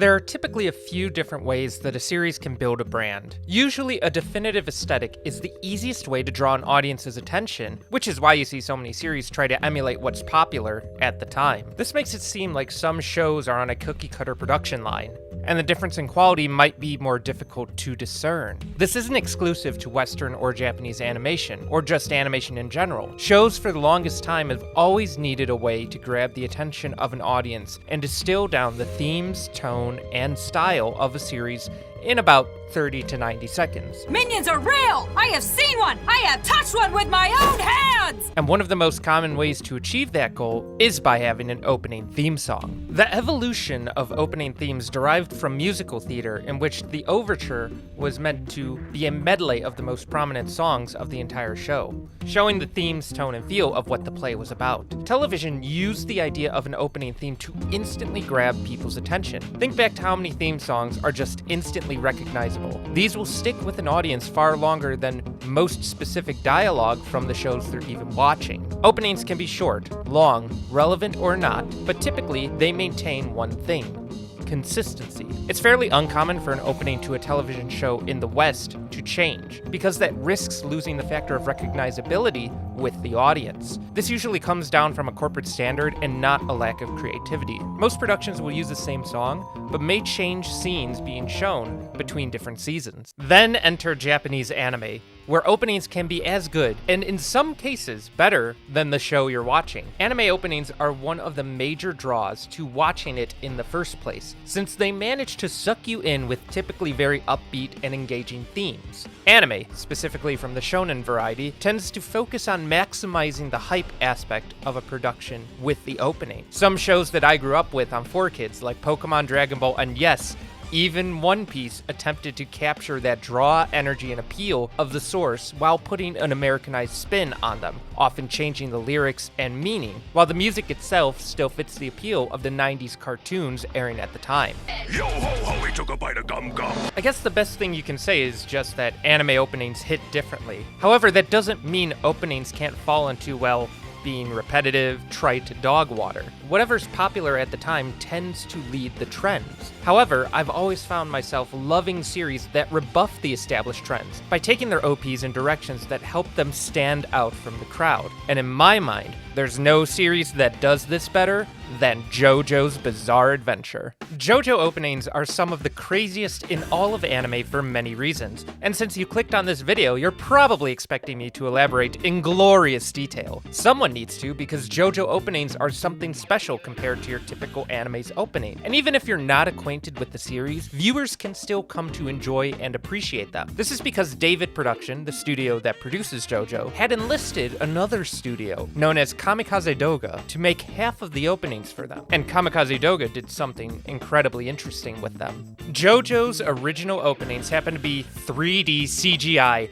There are typically a few different ways that a series can build a brand. Usually, a definitive aesthetic is the easiest way to draw an audience's attention, which is why you see so many series try to emulate what's popular at the time. This makes it seem like some shows are on a cookie-cutter production line, and the difference in quality might be more difficult to discern. This isn't exclusive to Western or Japanese animation, or just animation in general. Shows for the longest time have always needed a way to grab the attention of an audience and distill down the themes, tone, and style of a series in about 30 to 90 seconds. Minions are real! I have seen one! I have touched one with my own hands! And one of the most common ways to achieve that goal is by having an opening theme song. The evolution of opening themes derived from musical theater, in which the overture was meant to be a medley of the most prominent songs of the entire show, showing the theme's tone and feel of what the play was about. Television used the idea of an opening theme to instantly grab people's attention. Think back to how many theme songs are just instantly recognizable. These will stick with an audience far longer than most specific dialogue from the shows they're even watching. Openings can be short, long, relevant or not, but typically they maintain one thing: consistency. It's fairly uncommon for an opening to a television show in the West to change, because that risks losing the factor of recognizability with the audience. This usually comes down from a corporate standard and not a lack of creativity. Most productions will use the same song, but may change scenes being shown between different seasons. Then enter Japanese anime, where openings can be as good, and in some cases better, than the show you're watching. Anime openings are one of the major draws to watching it in the first place, since they manage to suck you in with typically very upbeat and engaging themes. Anime, specifically from the shonen variety, tends to focus on maximizing the hype aspect of a production with the opening. Some shows that I grew up with on 4Kids, like Pokemon, Dragon Ball, and yes, even One Piece, attempted to capture that draw, energy, and appeal of the source while putting an Americanized spin on them, often changing the lyrics and meaning, while the music itself still fits the appeal of the 90s cartoons airing at the time. Yo ho ho, he took a bite of gum gum. I guess the best thing you can say is just that anime openings hit differently. However, that doesn't mean openings can't fall into, well, being repetitive, trite dog water. Whatever's popular at the time tends to lead the trends. However, I've always found myself loving series that rebuff the established trends by taking their OPs in directions that help them stand out from the crowd. And in my mind, there's no series that does this better than JoJo's Bizarre Adventure. JoJo openings are some of the craziest in all of anime for many reasons, and since you clicked on this video, you're probably expecting me to elaborate in glorious detail. Someone needs to, because JoJo openings are something special compared to your typical anime's opening. And even if you're not acquainted with the series, viewers can still come to enjoy and appreciate them. This is because David Production, the studio that produces JoJo, had enlisted another studio, known as Kamikaze Douga, to make half of the openings for them. And Kamikaze Douga did something incredibly interesting with them. JoJo's original openings happen to be 3D CGI.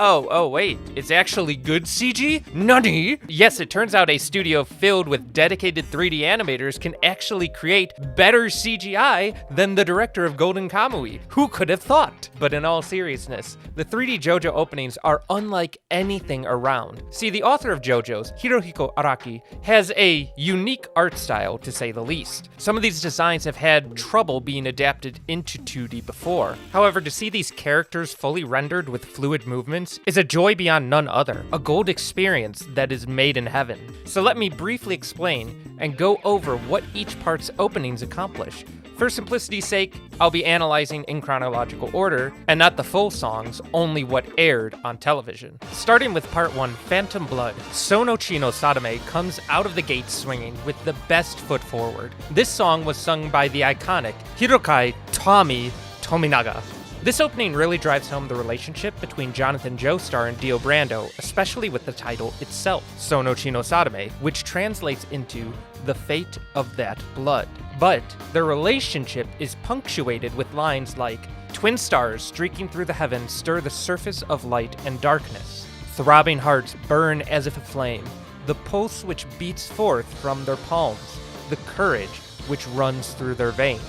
Oh, wait, it's actually good CG? Nani? Yes, it turns out a studio filled with dedicated 3D animators can actually create better CGI than the director of Golden Kamui. Who could have thought? But in all seriousness, the 3D JoJo openings are unlike anything around. See, the author of JoJo's, Hirohiko Araki, has a unique art style, to say the least. Some of these designs have had trouble being adapted into 2D before. However, to see these characters fully rendered with fluid movements is a joy beyond none other, a gold experience that is made in heaven. So let me briefly explain and go over what each part's openings accomplish. For simplicity's sake, I'll be analyzing in chronological order, and not the full songs, only what aired on television. Starting with part 1, Phantom Blood, Sono no Sadame comes out of the gate swinging with the best foot forward. This song was sung by the iconic Hirokai Tommy Tominaga. This opening really drives home the relationship between Jonathan Joestar and Dio Brando, especially with the title itself, Sono no Sadame, which translates into the fate of that blood. But the relationship is punctuated with lines like, twin stars streaking through the heavens stir the surface of light and darkness. Throbbing hearts burn as if aflame, the pulse which beats forth from their palms, the courage which runs through their veins.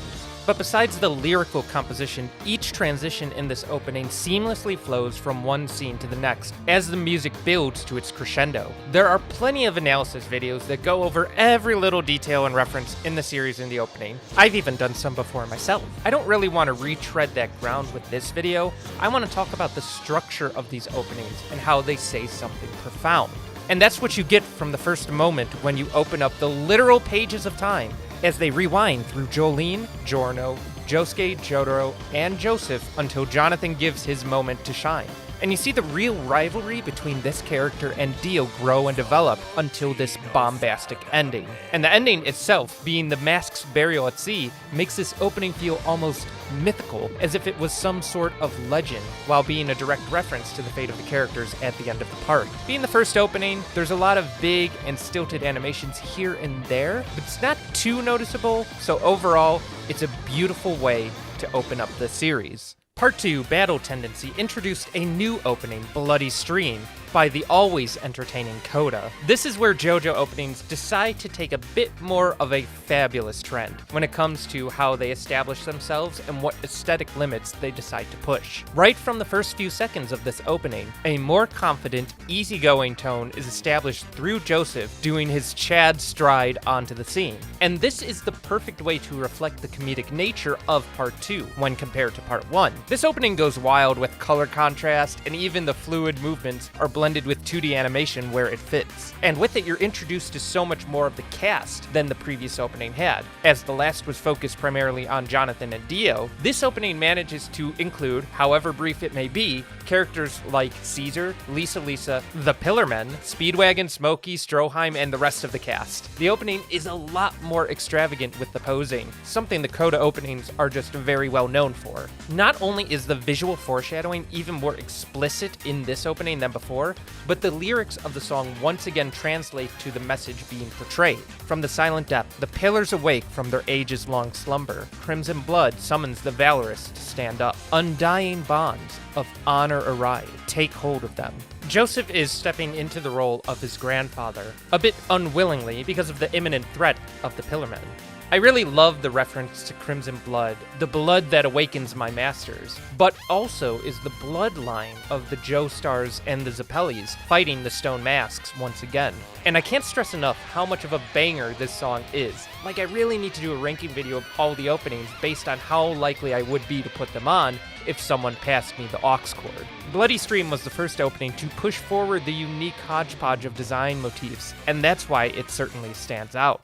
But besides the lyrical composition, each transition in this opening seamlessly flows from one scene to the next as the music builds to its crescendo. There are plenty of analysis videos that go over every little detail and reference in the series in the opening. I've even done some before myself. I don't really want to retread that ground with this video. I want to talk about the structure of these openings and how they say something profound. And that's what you get from the first moment when you open up the literal pages of time as they rewind through Jolene, Giorno, Josuke, Jotaro, and Joseph until Jonathan gives his moment to shine. And you see the real rivalry between this character and Dio grow and develop until this bombastic ending. And the ending itself, being the mask's burial at sea, makes this opening feel almost mythical, as if it was some sort of legend, while being a direct reference to the fate of the characters at the end of the park. Being the first opening, there's a lot of big and stilted animations here and there, but it's not too noticeable, so overall, it's a beautiful way to open up the series. Part 2, Battle Tendency, introduced a new opening, Bloody Stream, by the always entertaining Coda. This is where JoJo openings decide to take a bit more of a fabulous trend when it comes to how they establish themselves and what aesthetic limits they decide to push. Right from the first few seconds of this opening, a more confident, easygoing tone is established through Joseph doing his Chad stride onto the scene. And this is the perfect way to reflect the comedic nature of Part 2 when compared to Part 1. This opening goes wild with color contrast, and even the fluid movements are blended with 2D animation where it fits. And with it, you're introduced to so much more of the cast than the previous opening had. As the last was focused primarily on Jonathan and Dio, this opening manages to include, however brief it may be, characters like Caesar, Lisa, the Pillarmen, Speedwagon, Smokey, Stroheim, and the rest of the cast. The opening is a lot more extravagant with the posing, something the Coda openings are just very well known for. Not only is the visual foreshadowing even more explicit in this opening than before, but the lyrics of the song once again translate to the message being portrayed. From the silent depth, the pillars awake from their ages-long slumber. Crimson blood summons the valorous to stand up. Undying bonds of honor arrive. Take hold of them. Joseph is stepping into the role of his grandfather, a bit unwillingly because of the imminent threat of the Pillarmen. I really love the reference to Crimson Blood, the blood that awakens my masters, but also is the bloodline of the Joestars and the Zeppellis fighting the Stone Masks once again. And I can't stress enough how much of a banger this song is. Like, I really need to do a ranking video of all the openings based on how likely I would be to put them on if someone passed me the aux cord. Bloody Stream was the first opening to push forward the unique hodgepodge of design motifs, and that's why it certainly stands out.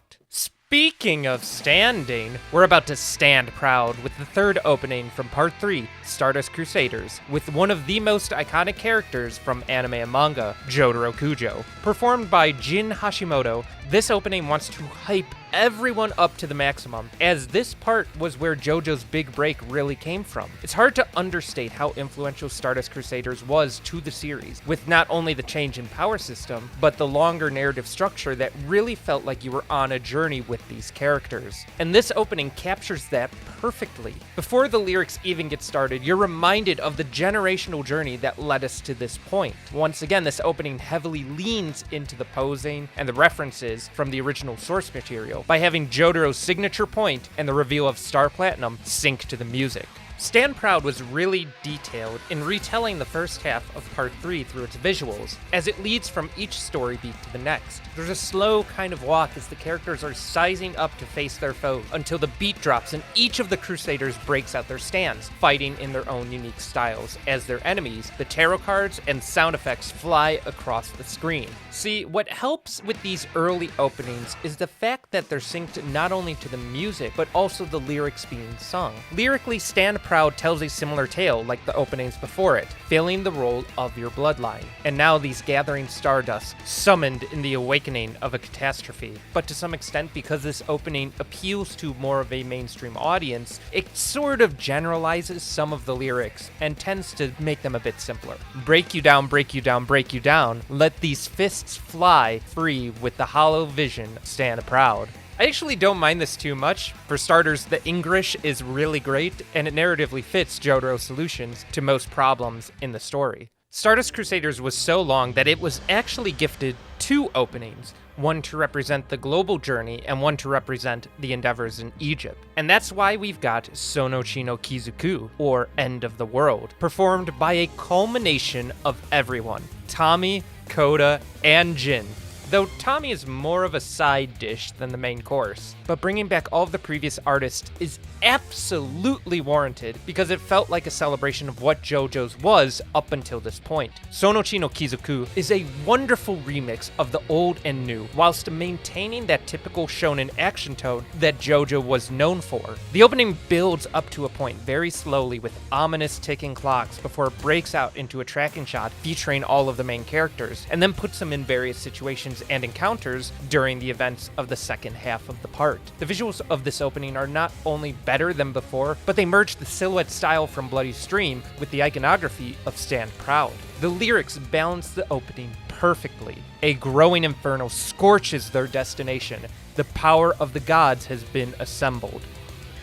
Speaking of standing, we're about to stand proud with the third opening from Part 3, Stardust Crusaders, with one of the most iconic characters from anime and manga, Jotaro Kujo. Performed by Jin Hashimoto, this opening wants to hype everyone up to the maximum, as this part was where JoJo's big break really came from. It's hard to understate how influential Stardust Crusaders was to the series, with not only the change in power system, but the longer narrative structure that really felt like you were on a journey with these characters. And this opening captures that perfectly. Before the lyrics even get started, you're reminded of the generational journey that led us to this point. Once again, this opening heavily leans into the posing and the references from the original source material by having Jotaro's signature point and the reveal of Star Platinum sync to the music. Stand Proud was really detailed in retelling the first half of Part 3 through its visuals, as it leads from each story beat to the next. There's a slow kind of walk as the characters are sizing up to face their foe until the beat drops and each of the Crusaders breaks out their stands, fighting in their own unique styles, as their enemies, the tarot cards, and sound effects fly across the screen. See, what helps with these early openings is the fact that they're synced not only to the music, but also the lyrics being sung. Lyrically, Stand Proud tells a similar tale like the openings before it, filling the role of your bloodline. And now these gathering stardust, summoned in the awakening of a catastrophe. But to some extent, because this opening appeals to more of a mainstream audience, it sort of generalizes some of the lyrics and tends to make them a bit simpler. Break you down, break you down, break you down. Let these fists fly free with the hollow vision. Stand Proud. I actually don't mind this too much. For starters, the English is really great, and it narratively fits Jotaro's solutions to most problems in the story. Stardust Crusaders was so long that it was actually gifted 2 openings, one to represent the global journey and one to represent the endeavors in Egypt. And that's why we've got Sono Chino Kizuku, or End of the World, performed by a culmination of everyone: Tommy, Koda, and Jin. Though Tommy is more of a side dish than the main course. But bringing back all of the previous artists is absolutely warranted because it felt like a celebration of what JoJo's was up until this point. Sono Chino Kizuku is a wonderful remix of the old and new, whilst maintaining that typical shonen action tone that JoJo was known for. The opening builds up to a point very slowly with ominous ticking clocks before it breaks out into a tracking shot featuring all of the main characters, and then puts them in various situations and encounters during the events of the second half of the part. The visuals of this opening are not only better than before, but they merge the silhouette style from Bloody Stream with the iconography of Stand Proud. The lyrics balance the opening perfectly. A growing inferno scorches their destination. The power of the gods has been assembled.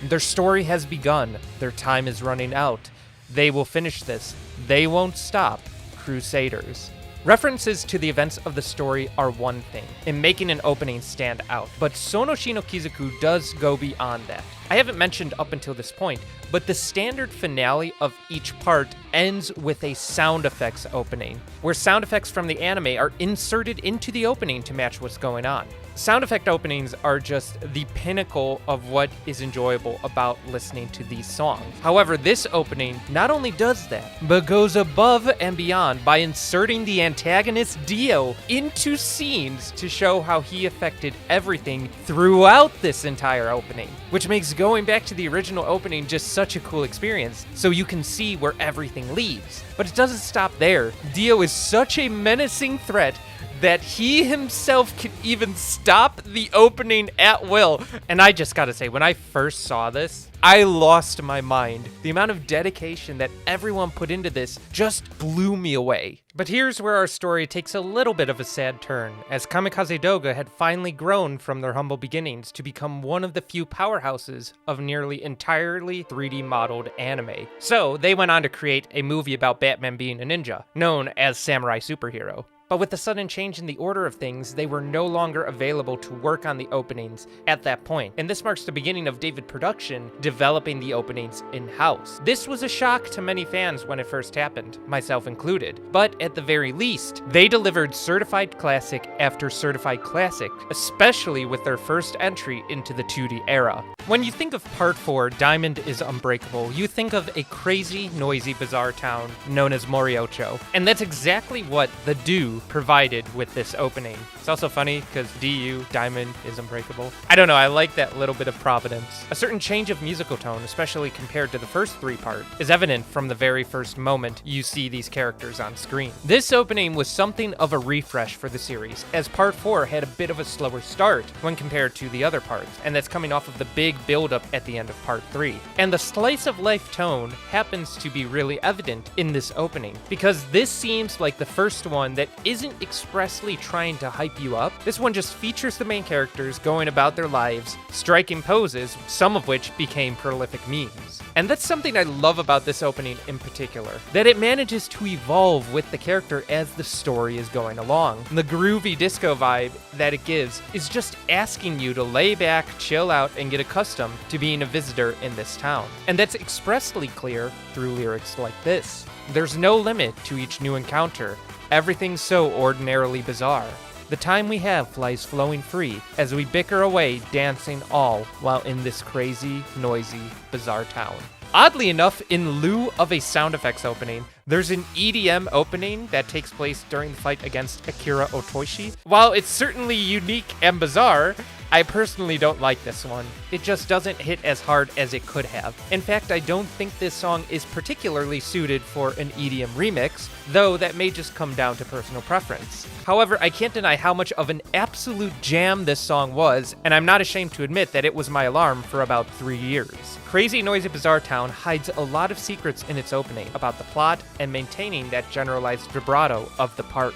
Their story has begun. Their time is running out. They will finish this. They won't stop. Crusaders. References to the events of the story are one thing, in making an opening stand out, but Sono Chino Kizuku does go beyond that. I haven't mentioned up until this point, but the standard finale of each part ends with a sound effects opening, where sound effects from the anime are inserted into the opening to match what's going on. Sound effect openings are just the pinnacle of what is enjoyable about listening to these songs. However, this opening not only does that, but goes above and beyond by inserting the antagonist Dio into scenes to show how he affected everything throughout this entire opening, which makes going back to the original opening just such a cool experience, so you can see where everything leads. But it doesn't stop there. Dio is such a menacing threat that he himself can even stop the opening at will. And I just gotta say, when I first saw this, I lost my mind. The amount of dedication that everyone put into this just blew me away. But here's where our story takes a little bit of a sad turn, as Kamikaze Douga had finally grown from their humble beginnings to become one of the few powerhouses of nearly entirely 3D modeled anime. So they went on to create a movie about Batman being a ninja, known as Samurai Superhero. But with the sudden change in the order of things, they were no longer available to work on the openings at that point. And this marks the beginning of David Production developing the openings in-house. This was a shock to many fans when it first happened, myself included. But at the very least, they delivered certified classic after certified classic, especially with their first entry into the 2D era. When you think of Part 4, Diamond is Unbreakable, you think of a crazy, noisy, bizarre town known as Moriocho. And that's exactly what the Do provided with this opening. It's also funny because DU, Diamond, is Unbreakable. I don't know, I like that little bit of providence. A certain change of musical tone, especially compared to the first three parts, is evident from the very first moment you see these characters on screen. This opening was something of a refresh for the series, as Part 4 had a bit of a slower start when compared to the other parts, and that's coming off of the big build-up at the end of Part 3. And the slice of life tone happens to be really evident in this opening, because this seems like the first one that isn't expressly trying to hype you up. This one just features the main characters going about their lives, striking poses, some of which became prolific memes. And that's something I love about this opening in particular, that it manages to evolve with the character as the story is going along. The groovy disco vibe that it gives is just asking you to lay back, chill out, and get accustomed to being a visitor in this town. And that's expressly clear through lyrics like this. There's no limit to each new encounter. Everything's so ordinarily bizarre. The time we have flies flowing free as we bicker away, dancing all while in this crazy, noisy, bizarre town. Oddly enough, in lieu of a sound effects opening, there's an EDM opening that takes place during the fight against Akira Otoshi. While it's certainly unique and bizarre, I personally don't like this one. It just doesn't hit as hard as it could have. In fact, I don't think this song is particularly suited for an EDM remix, though that may just come down to personal preference. However, I can't deny how much of an absolute jam this song was, and I'm not ashamed to admit that it was my alarm for about 3 years. Crazy Noisy Bizarre Town hides a lot of secrets in its opening about the plot and maintaining that generalized vibrato of the part.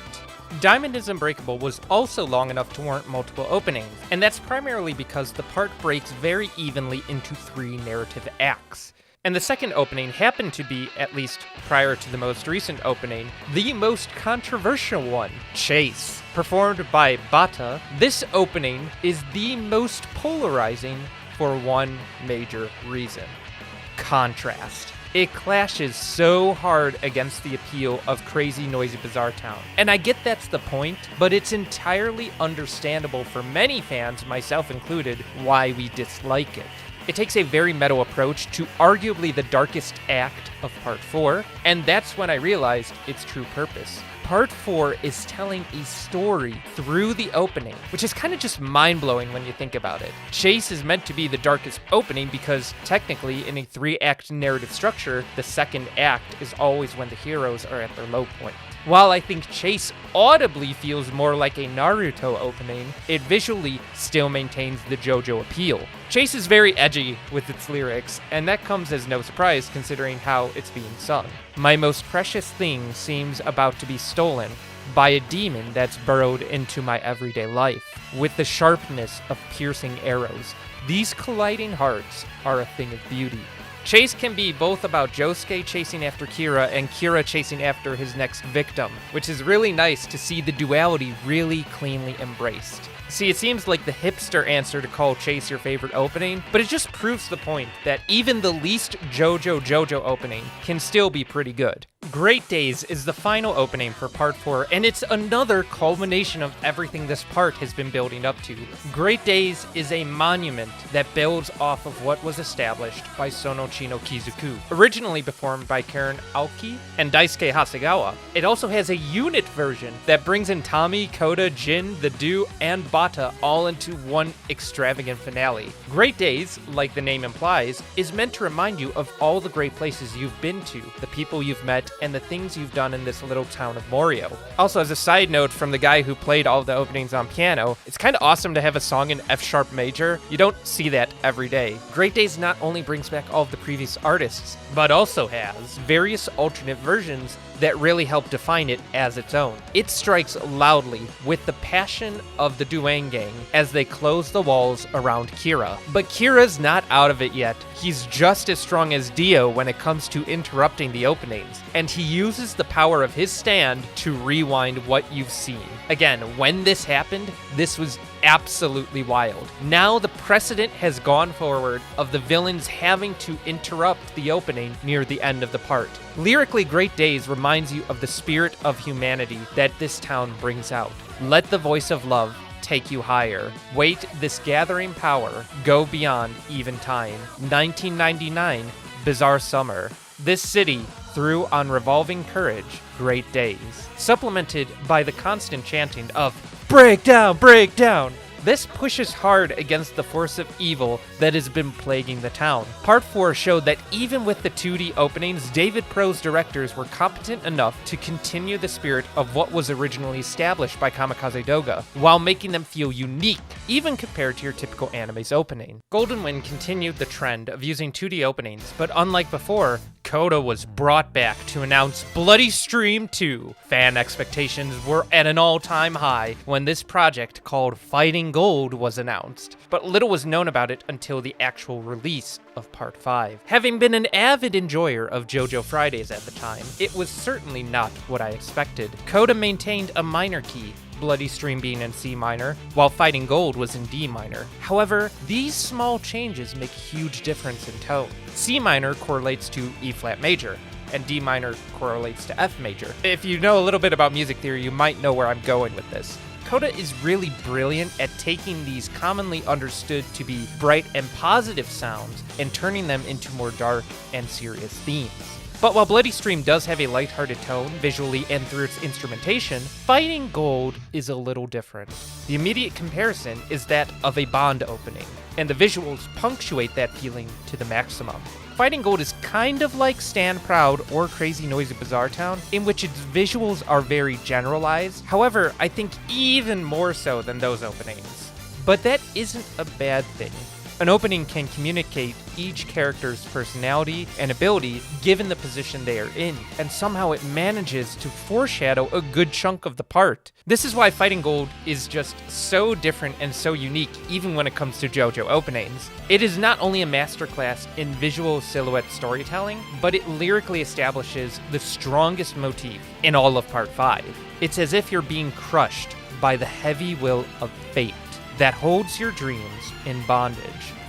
Diamond is Unbreakable was also long enough to warrant multiple openings, and that's primarily because the part breaks very evenly into 3 narrative acts. And the second opening happened to be, at least prior to the most recent opening, the most controversial one, Chase. Performed by Bata, this opening is the most polarizing for one major reason: contrast. It clashes so hard against the appeal of Crazy Noisy Bizarre Town. And I get that's the point, but it's entirely understandable for many fans, myself included, why we dislike it. It takes a very metal approach to arguably the darkest act of Part 4, and that's when I realized its true purpose. Part 4 is telling a story through the opening, which is kind of just mind-blowing when you think about it. Chase is meant to be the darkest opening because, technically, in a 3-act narrative structure, the second act is always when the heroes are at their low point. While I think Chase audibly feels more like a Naruto opening, it visually still maintains the JoJo appeal. Chase is very edgy with its lyrics, and that comes as no surprise considering how it's being sung. My most precious thing seems about to be stolen by a demon that's burrowed into my everyday life, with the sharpness of piercing arrows. These colliding hearts are a thing of beauty. Chase can be both about Josuke chasing after Kira and Kira chasing after his next victim, which is really nice to see the duality really cleanly embraced. See, it seems like the hipster answer to call Chase your favorite opening, but it just proves the point that even the least JoJo opening can still be pretty good. Great Days is the final opening for Part 4, and it's another culmination of everything this part has been building up to. Great Days is a monument that builds off of what was established by Sono Chino Kizuku, originally performed by Karen Aoki and Daisuke Hasegawa. It also has a unit version that brings in Tommy, Koda, Jin, the Do, and Bata all into one extravagant finale. Great Days, like the name implies, is meant to remind you of all the great places you've been to, the people you've met, and the things you've done in this little town of Morio. Also, as a side note from the guy who played all the openings on piano, it's kind of awesome to have a song in F-sharp major. You don't see that every day. Great Days not only brings back all of the previous artists, but also has various alternate versions that really help define it as its own. It strikes loudly with the passion of the Duane gang as they close the walls around Kira. But Kira's not out of it yet. He's just as strong as Dio when it comes to interrupting the openings, and he uses the power of his stand to rewind what you've seen. Again, when this happened, this was absolutely wild. Now the precedent has gone forward of the villains having to interrupt the opening near the end of the part. Lyrically, Great Days reminds you of the spirit of humanity that this town brings out. Let the voice of love take you higher. Wait this gathering power, go beyond even time. 1999, Bizarre Summer. This city threw on revolving courage, Great Days. Supplemented by the constant chanting of break down, break down. This pushes hard against the force of evil that has been plaguing the town. Part 4 showed that even with the 2D openings, David Pro's directors were competent enough to continue the spirit of what was originally established by Kamikaze Douga, while making them feel unique, even compared to your typical anime's opening. Golden Wind continued the trend of using 2D openings, but unlike before, Koda was brought back to announce Bloody Stream 2. Fan expectations were at an all-time high when this project called Fighting Gold was announced, but little was known about it until the actual release of Part 5. Having been an avid enjoyer of JoJo Fridays at the time, it was certainly not what I expected. Koda maintained a minor key, Bloody Stream being in C minor, while Fighting Gold was in D minor. However, these small changes make a huge difference in tone. C minor correlates to E flat major, and D minor correlates to F major. If you know a little bit about music theory, you might know where I'm going with this. Koda is really brilliant at taking these commonly understood to be bright and positive sounds and turning them into more dark and serious themes. But while Bloody Stream does have a lighthearted tone, visually and through its instrumentation, Fighting Gold is a little different. The immediate comparison is that of a Bond opening, and the visuals punctuate that feeling to the maximum. Fighting Gold is kind of like Stand Proud or Crazy Noisy Bizarre Town, in which its visuals are very generalized, however, I think even more so than those openings. But that isn't a bad thing. An opening can communicate each character's personality and ability given the position they are in, and somehow it manages to foreshadow a good chunk of the part. This is why Fighting Gold is just so different and so unique even when it comes to JoJo openings. It is not only a masterclass in visual silhouette storytelling, but it lyrically establishes the strongest motif in all of Part 5. It's as if you're being crushed by the heavy will of fate that holds your dreams in bondage.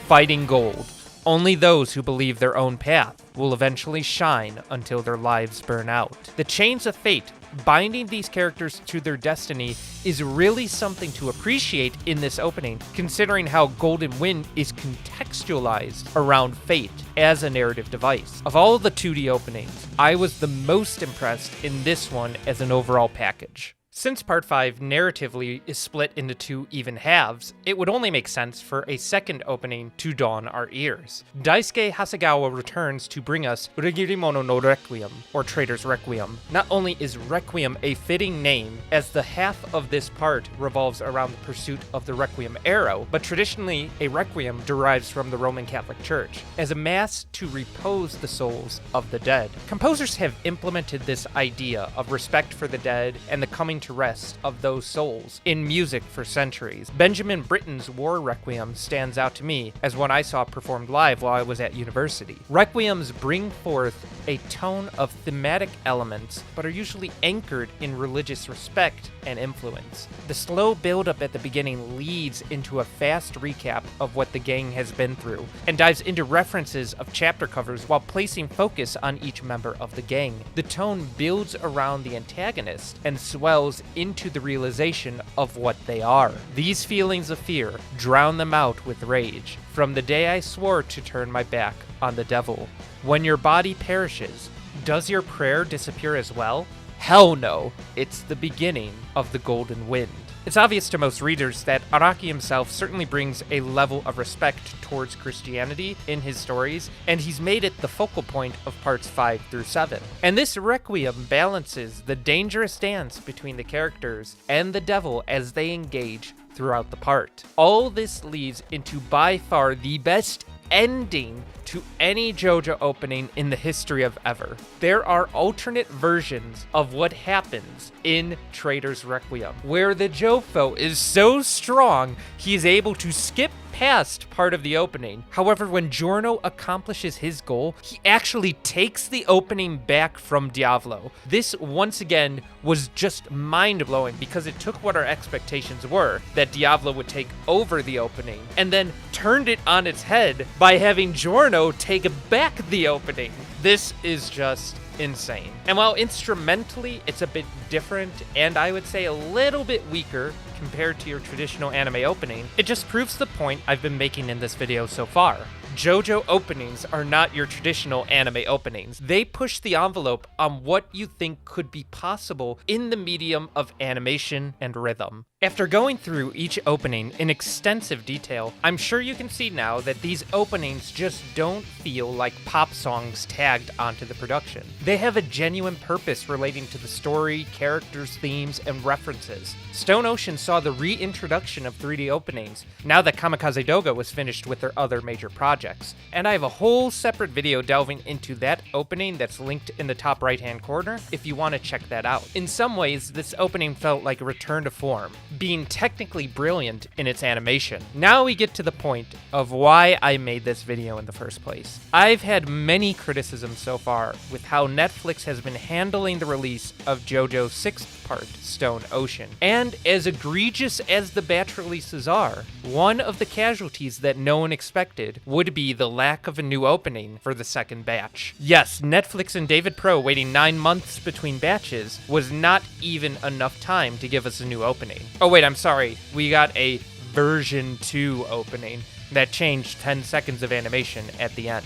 Fighting Gold. Only those who believe their own path will eventually shine until their lives burn out. The chains of fate binding these characters to their destiny is really something to appreciate in this opening, considering how Golden Wind is contextualized around fate as a narrative device. Of all the 2D openings, I was the most impressed in this one as an overall package. Since Part 5 narratively is split into 2 even halves, it would only make sense for a second opening to dawn our ears. Daisuke Hasegawa returns to bring us Regirimono no Requiem, or Traitors' Requiem. Not only is Requiem a fitting name, as the half of this part revolves around the pursuit of the Requiem arrow, but traditionally a Requiem derives from the Roman Catholic Church, as a mass to repose the souls of the dead. Composers have implemented this idea of respect for the dead and the coming to rest of those souls in music for centuries. Benjamin Britten's War Requiem stands out to me as one I saw performed live while I was at university. Requiems bring forth a tone of thematic elements, but are usually anchored in religious respect and influence. The slow build-up at the beginning leads into a fast recap of what the gang has been through, and dives into references of chapter covers while placing focus on each member of the gang. The tone builds around the antagonist and swells into the realization of what they are. These feelings of fear drown them out with rage. From the day I swore to turn my back on the devil. When your body perishes, does your prayer disappear as well? Hell no, it's the beginning of the Golden Wind. It's obvious to most readers that Araki himself certainly brings a level of respect towards Christianity in his stories, and he's made it the focal point of parts 5 through 7. And this Requiem balances the dangerous dance between the characters and the devil as they engage throughout the part. All this leads into by far the best ending to any JoJo opening in the history of ever. There are alternate versions of what happens in Traitors' Requiem, where the Jofo is so strong he is able to skip past part of the opening. However, when Giorno accomplishes his goal, he actually takes the opening back from Diavolo. This, once again, was just mind-blowing because it took what our expectations were, that Diavolo would take over the opening, and then turned it on its head by having Giorno take back the opening. This is just insane. And while instrumentally it's a bit different and I would say a little bit weaker compared to your traditional anime opening, it just proves the point I've been making in this video so far. JoJo openings are not your traditional anime openings. They push the envelope on what you think could be possible in the medium of animation and rhythm. After going through each opening in extensive detail, I'm sure you can see now that these openings just don't feel like pop songs tagged onto the production. They have a genuine purpose relating to the story, characters, themes, and references. Stone Ocean saw the reintroduction of 3D openings now that Kamikaze Douga was finished with their other major projects, and I have a whole separate video delving into that opening that's linked in the top right-hand corner if you want to check that out. In some ways, this opening felt like a return to form, being technically brilliant in its animation. Now we get to the point of why I made this video in the first place. I've had many criticisms so far with how Netflix has been handling the release of JoJo's 6th part, Stone Ocean. And as egregious as the batch releases are, one of the casualties that no one expected would be the lack of a new opening for the second batch. Yes, Netflix and David Pro waiting 9 months between batches was not even enough time to give us a new opening. Oh wait, I'm sorry. We got a version 2 opening that changed 10 seconds of animation at the end.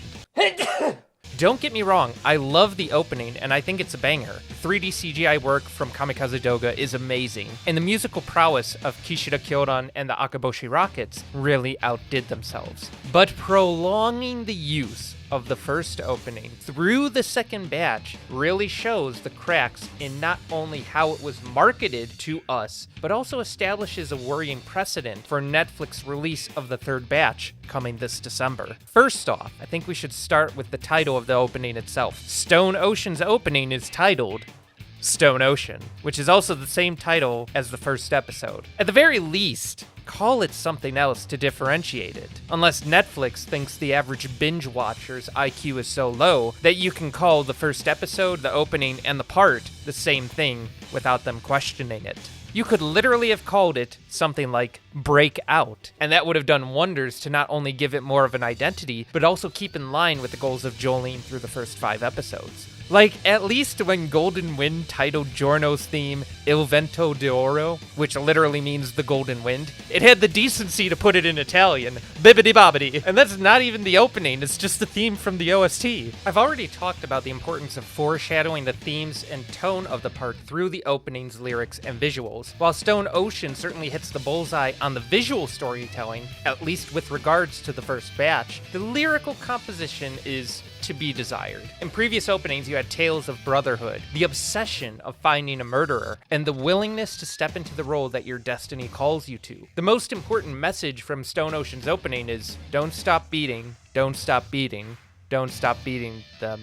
Don't get me wrong, I love the opening and I think it's a banger. 3D CGI work from Kamikaze Douga is amazing, and the musical prowess of Kishida Kyodan and the Akaboshi Rockets really outdid themselves. But prolonging the use of the first opening through the second batch really shows the cracks in not only how it was marketed to us, but also establishes a worrying precedent for Netflix release of the third batch coming this December. First off, I think we should start with the title of the opening itself. Stone Ocean's opening is titled Stone Ocean, which is also the same title as the first episode. At the very least, call it something else to differentiate it. Unless Netflix thinks the average binge watcher's IQ is so low that you can call the first episode, the opening, and the part the same thing without them questioning it. You could literally have called it something like Break Out, and that would have done wonders to not only give it more of an identity, but also keep in line with the goals of Jolene through the first 5 episodes. Like, at least when Golden Wind titled Giorno's theme Il Vento d'Oro, which literally means the Golden Wind, it had the decency to put it in Italian, bibbidi bobbidi. And that's not even the opening, it's just the theme from the OST. I've already talked about the importance of foreshadowing the themes and tone of the part through the opening's lyrics and visuals. While Stone Ocean certainly hits the bullseye on the visual storytelling, at least with regards to the first batch, the lyrical composition is to be desired. In previous openings, you had tales of brotherhood, the obsession of finding a murderer, and the willingness to step into the role that your destiny calls you to. The most important message from Stone Ocean's opening is, don't stop beating, don't stop beating, don't stop beating them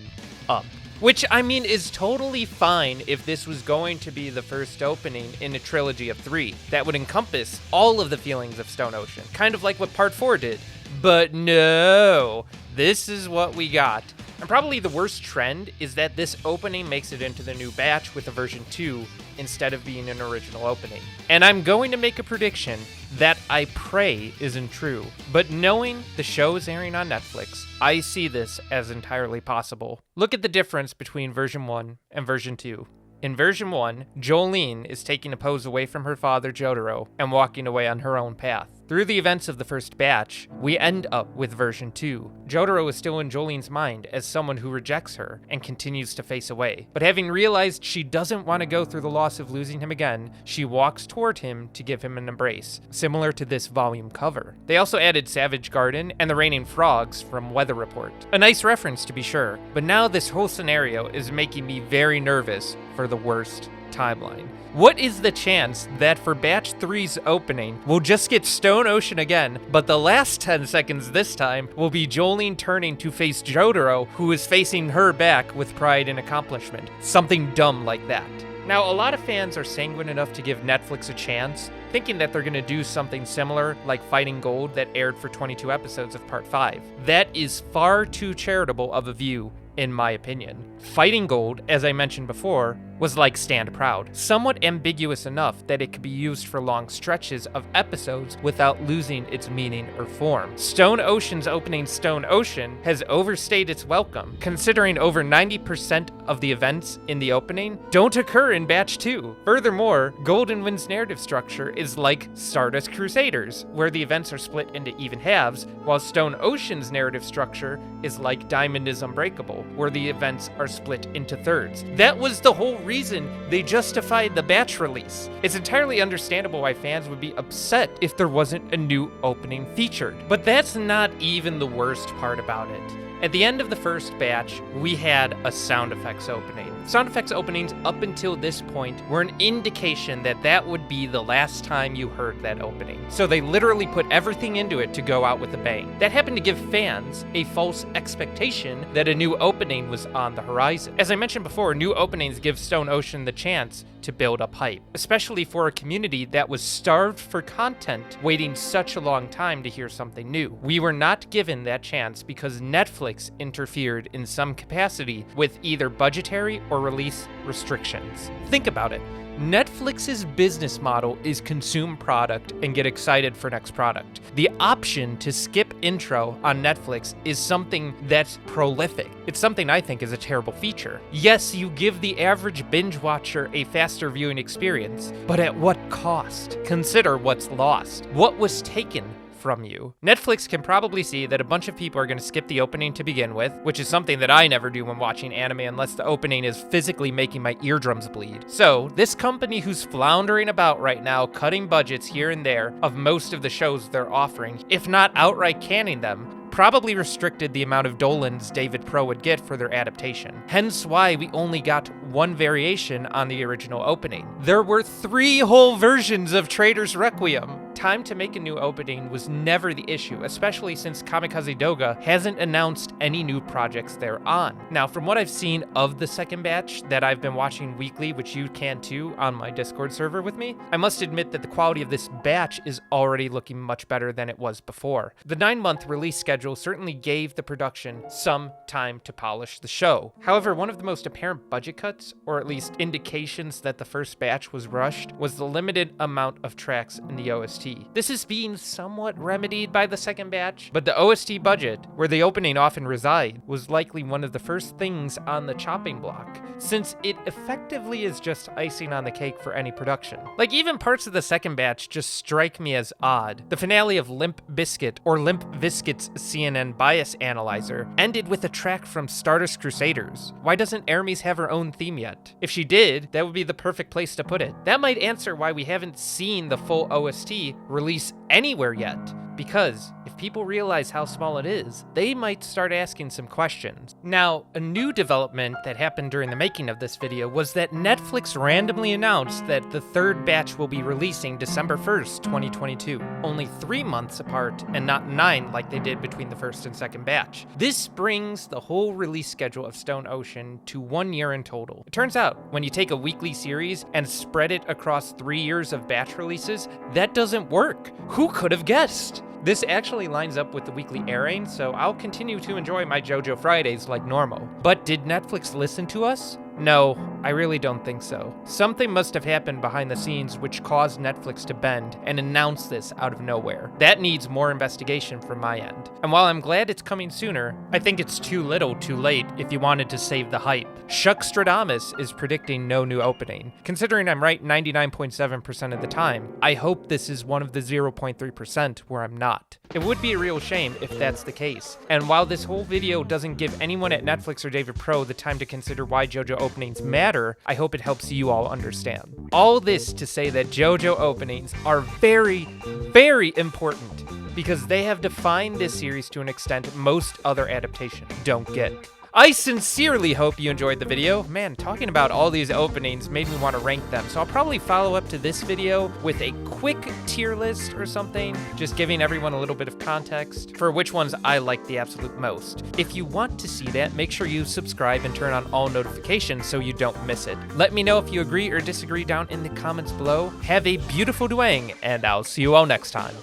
up. Which, I mean, is totally fine if this was going to be the first opening in a trilogy of 3 that would encompass all of the feelings of Stone Ocean, kind of like what Part 4 did. But no, this is what we got. And probably the worst trend is that this opening makes it into the new batch with a version 2 instead of being an original opening. And I'm going to make a prediction that I pray isn't true, but knowing the show is airing on Netflix, I see this as entirely possible. Look at the difference between version 1 and version 2. In version 1, Jolene is taking a pose away from her father Jotaro and walking away on her own path. Through the events of the first batch, we end up with version 2. Jotaro is still in Jolene's mind as someone who rejects her and continues to face away. But having realized she doesn't want to go through the loss of losing him again, she walks toward him to give him an embrace, similar to this volume cover. They also added Savage Garden and the Raining Frogs from Weather Report. A nice reference to be sure, but now this whole scenario is making me very nervous for the worst timeline. What is the chance that for Batch 3's opening, we'll just get Stone Ocean again, but the last 10 seconds this time will be Jolene turning to face Jotaro, who is facing her back with pride and accomplishment? Something dumb like that. Now, a lot of fans are sanguine enough to give Netflix a chance, thinking that they're going to do something similar like Fighting Gold that aired for 22 episodes of Part 5. That is far too charitable of a view, in my opinion. Fighting Gold, as I mentioned before, was like Stand Proud, somewhat ambiguous enough that it could be used for long stretches of episodes without losing its meaning or form. Stone Ocean's opening Stone Ocean has overstayed its welcome, considering over 90% of the events in the opening don't occur in Batch 2. Furthermore, Golden Wind's narrative structure is like Stardust Crusaders, where the events are split into even halves, while Stone Ocean's narrative structure is like Diamond is Unbreakable, where the events are split into thirds. That was the whole reason they justified the batch release. It's entirely understandable why fans would be upset if there wasn't a new opening featured. But that's not even the worst part about it. At the end of the first batch, we had a sound effects opening. Sound effects openings up until this point were an indication that that would be the last time you heard that opening. So they literally put everything into it to go out with a bang. That happened to give fans a false expectation that a new opening was on the horizon. As I mentioned before, new openings give Stone Ocean the chance to build up hype, especially for a community that was starved for content, waiting such a long time to hear something new. We were not given that chance because Netflix interfered in some capacity with either budgetary or release restrictions. Think about it. Netflix's business model is consume product and get excited for next product. The option to skip intro on Netflix is something that's prolific. It's something I think is a terrible feature. Yes, you give the average binge watcher a faster viewing experience, but at what cost? Consider what's lost. What was taken from you. Netflix can probably see that a bunch of people are going to skip the opening to begin with, which is something that I never do when watching anime unless the opening is physically making my eardrums bleed. So, this company who's floundering about right now, cutting budgets here and there of most of the shows they're offering, if not outright canning them, probably restricted the amount of Dolans David Pro would get for their adaptation. Hence why we only got one variation on the original opening. There were 3 whole versions of Traitors Requiem. Time to make a new opening was never the issue, especially since Kamikaze Douga hasn't announced any new projects they're on. Now, from what I've seen of the second batch that I've been watching weekly, which you can too on my Discord server with me, I must admit that the quality of this batch is already looking much better than it was before. The 9-month release schedule certainly gave the production some time to polish the show. However, one of the most apparent budget cuts, or at least indications that the first batch was rushed, was the limited amount of tracks in the OST. This is being somewhat remedied by the second batch, but the OST budget, where the opening often reside, was likely one of the first things on the chopping block, since it effectively is just icing on the cake for any production. Like, even parts of the second batch just strike me as odd. The finale of Limp Bizkit, or Limp Bizkit's CNN Bias Analyzer, ended with a track from Stardust Crusaders. Why doesn't Hermes have her own theme yet? If she did, that would be the perfect place to put it. That might answer why we haven't seen the full OST release anywhere yet. Because if people realize how small it is, they might start asking some questions. Now, a new development that happened during the making of this video was that Netflix randomly announced that the third batch will be releasing December 1st, 2022, only 3 months apart and not 9 like they did between the first and second batch. This brings the whole release schedule of Stone Ocean to 1 year in total. It turns out, when you take a weekly series and spread it across 3 years of batch releases, that doesn't work. Who could have guessed? This actually lines up with the weekly airing, so I'll continue to enjoy my JoJo Fridays like normal. But did Netflix listen to us? No, I really don't think so. Something must have happened behind the scenes which caused Netflix to bend and announce this out of nowhere. That needs more investigation from my end. And while I'm glad it's coming sooner, I think it's too little too late if you wanted to save the hype. Shuckmeister is predicting no new opening. Considering I'm right 99.7% of the time, I hope this is one of the 0.3% where I'm not. It would be a real shame if that's the case. And while this whole video doesn't give anyone at Netflix or David Pro the time to consider why JoJo Openings matter, I hope it helps you all understand. All this to say that JoJo Openings are very, very important because they have defined this series to an extent most other adaptations don't get. I sincerely hope you enjoyed the video. Man, talking about all these openings made me want to rank them, so I'll probably follow up to this video with a quick tier list or something, just giving everyone a little bit of context for which ones I like the absolute most. If you want to see that, make sure you subscribe and turn on all notifications so you don't miss it. Let me know if you agree or disagree down in the comments below. Have a beautiful Duang, and I'll see you all next time.